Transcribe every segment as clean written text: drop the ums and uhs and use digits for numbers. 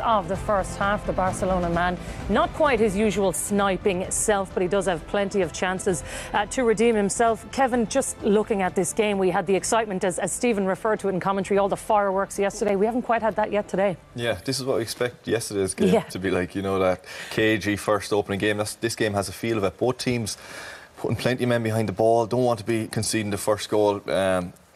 of the first half. The Barcelona man, not quite his usual sniping self, but he does have plenty of chances to redeem himself. Kevin, just looking at this game, we had the excitement, as Stephen referred to it in commentary, all the fireworks yesterday. We haven't quite had that yet today. Yeah, this is what we expect yesterday's game to be like. You know, that cagey first opening game. This game has a feel of it. Both teams putting plenty of men behind the ball, don't want to be conceding the first goal.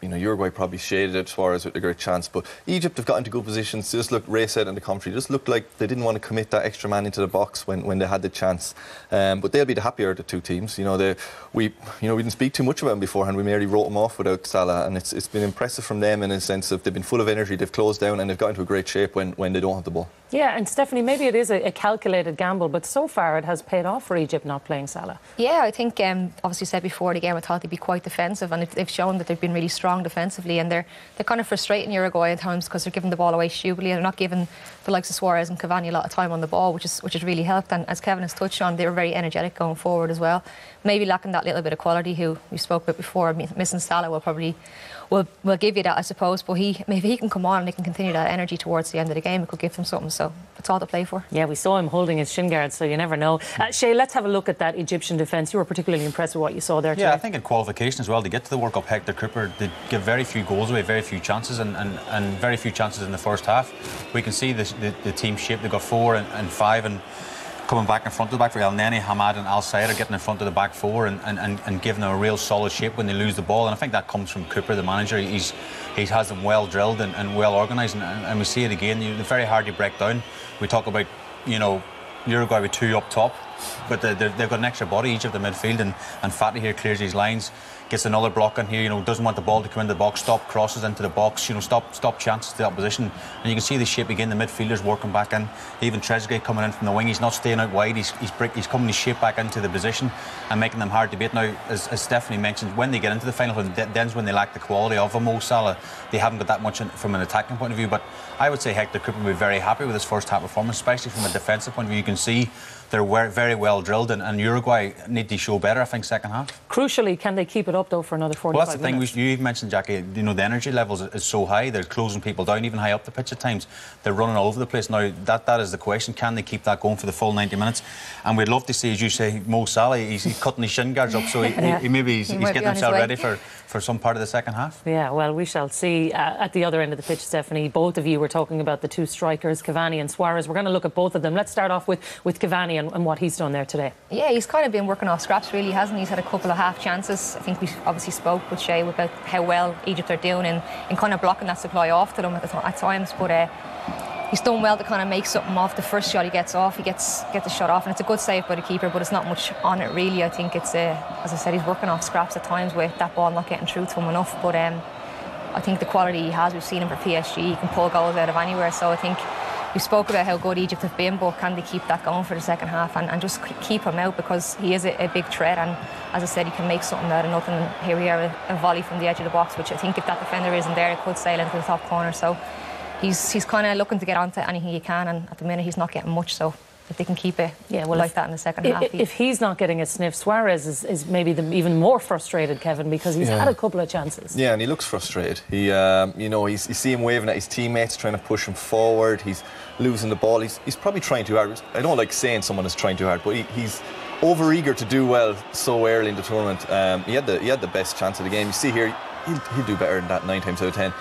You know, Uruguay probably shaded it Suarez with a great chance, but Egypt have got into good positions. They just looked, Ray said in the commentary, just looked like they didn't want to commit that extra man into the box when they had the chance. But they'll be the happier of the two teams. You know, we didn't speak too much about them beforehand. We merely wrote them off without Salah, and it's been impressive from them in a sense of they've been full of energy, they've closed down, and they've got into a great shape when they don't have the ball. Yeah, and Stephanie, maybe it is a calculated gamble, but so far it has paid off for Egypt not playing Salah. Yeah, I think, obviously said before the game, I thought they'd be quite defensive, and they've shown that they've been really strong defensively, and they're kind of frustrating Uruguay at times because they're giving the ball away stupidly, and they're not giving the likes of Suarez and Cavani a lot of time on the ball, which has really helped. And as Kevin has touched on, they were very energetic going forward as well. Maybe lacking that little bit of quality, who we spoke about before. Missing Salah will give you that, I suppose, but maybe he can come on and he can continue that energy towards the end of the game. It could give them something, so it's all to play for. Yeah, we saw him holding his shin guard, so you never know. Shay, let's have a look at that Egyptian defence. You were particularly impressed with what you saw there today. Yeah, I think in qualification as well, to get to the World Cup, Hector Cooper did give very few goals away, very few chances, and very few chances in the first half. We can see the team shape. They got 4 and 5, and coming back in front of the back for El Neni, Hamad and Al Sayed are getting in front of the back 4 and giving them a real solid shape when they lose the ball. And I think that comes from Cooper, the manager. He has them well drilled and well organised, and we see it again. They're very hard to break down. We talk about, you know, Uruguay with 2 up top, but they've got an extra body each of the midfield, and Fatty here clears these lines, gets another block in here, you know, doesn't want the ball to come into the box, stop crosses into the box, you know, stop chances to the opposition. And you can see the shape again, the midfielders working back in, even Trezeguet coming in from the wing, he's not staying out wide, he's coming his shape back into the position and making them hard to beat. Now, as Stephanie mentioned, when they get into the final, then's when they lack the quality of a Mo Salah. They haven't got that much from an attacking point of view, but I would say Hector Cooper will be very happy with his first half performance, especially from a defensive point of view. You can see they're very well drilled, and Uruguay need to show better, I think, second half. Crucially, can they keep it up, though, for another 45 minutes? Well, that's the thing. You mentioned, Jackie, you know, the energy levels is so high, they're closing people down, even high up the pitch at times. They're running all over the place. Now, that is the question. Can they keep that going for the full 90 minutes? And we'd love to see, as you say, Mo Salah, he's cutting his shin guards up, so he's getting himself ready for some part of the second half. Yeah, well, we shall see. At the other end of the pitch, Stephanie, both of you were talking about the two strikers, Cavani and Suarez. We're going to look at both of them. Let's start off with Cavani and what he's done there today. Yeah, he's kind of been working off scraps, really, hasn't he? He's had a couple of half chances. I think we obviously spoke with Shay about how well Egypt are doing in kind of blocking that supply off to them at times, but he's done well to kind of make something off the first shot he gets off. He gets the shot off, and it's a good save by the keeper, but it's not much on it, really. I think it's, as I said, he's working off scraps at times with that ball not getting through to him enough, but I think the quality he has, we've seen him for PSG, he can pull goals out of anywhere, so I think we spoke about how good Egypt have been, but can they keep that going for the second half and just keep him out, because he is a big threat, and as I said, he can make something out of nothing. And here we are, a volley from the edge of the box, which I think if that defender isn't there, it could sail into the top corner. So he's kind of looking to get onto anything he can, and at the minute he's not getting much, so if they can keep it like that in the second half. If he's not getting a sniff, Suarez is maybe even more frustrated, Kevin, because he's had a couple of chances. Yeah, and he looks frustrated. He, you know, you see him waving at his teammates, trying to push him forward. He's losing the ball. He's probably trying too hard. I don't like saying someone is trying too hard, but he's over-eager to do well so early in the tournament. He had the best chance of the game. You see here, he'll do better than that 9 times out of 10.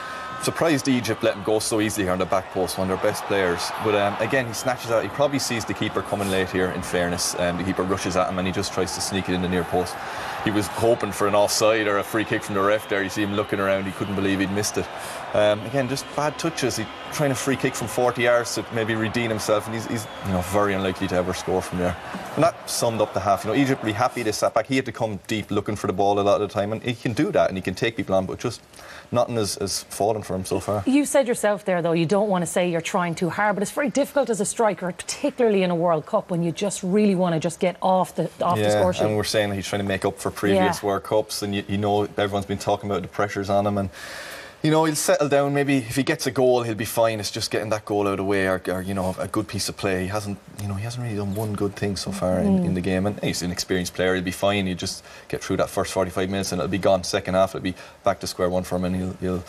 Surprised Egypt let him go so easily here on the back post, one of their best players. But again, he snatches out. He probably sees the keeper coming late here, in fairness. The keeper rushes at him and he just tries to sneak it in the near post. He was hoping for an offside or a free kick from the ref there. You see him looking around, he couldn't believe he'd missed it. Again, just bad touches. He's trying a free kick from 40 yards to maybe redeem himself, and he's you know, very unlikely to ever score from there. And that summed up the half. You know, Egypt really happy they sat back. He had to come deep looking for the ball a lot of the time, and he can do that and he can take people on, but just nothing has fallen for him so far. You said yourself there, though, you don't want to say you're trying too hard, but it's very difficult as a striker, particularly in a World Cup, when you just really want to just get off the score sheet. And we're saying he's trying to make up for previous World Cups, and you know, everyone's been talking about the pressures on him, and you know, he'll settle down. Maybe if he gets a goal, he'll be fine. It's just getting that goal out of the way, or you know, a good piece of play. He hasn't really done one good thing so far in the game. And he's an experienced player. He'll be fine. He'll just get through that first 45 minutes, and it'll be gone. Second half, it'll be back to square one for him, and he'll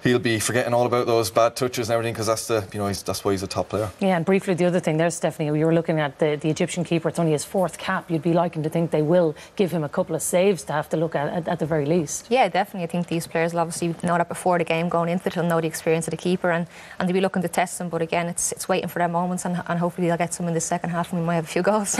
he'll be forgetting all about those bad touches and everything, because that's why he's a top player. Yeah, and briefly, the other thing there, Stephanie, you were looking at the Egyptian keeper. It's only his 4th cap. You'd be liking to think they will give him a couple of saves to have to look at the very least. Yeah, definitely. I think these players will obviously know that before the game going into it. They'll know the experience of the keeper, and they'll be looking to test him. But again, it's waiting for their moments, and hopefully they'll get some in the second half, and we might have a few goals.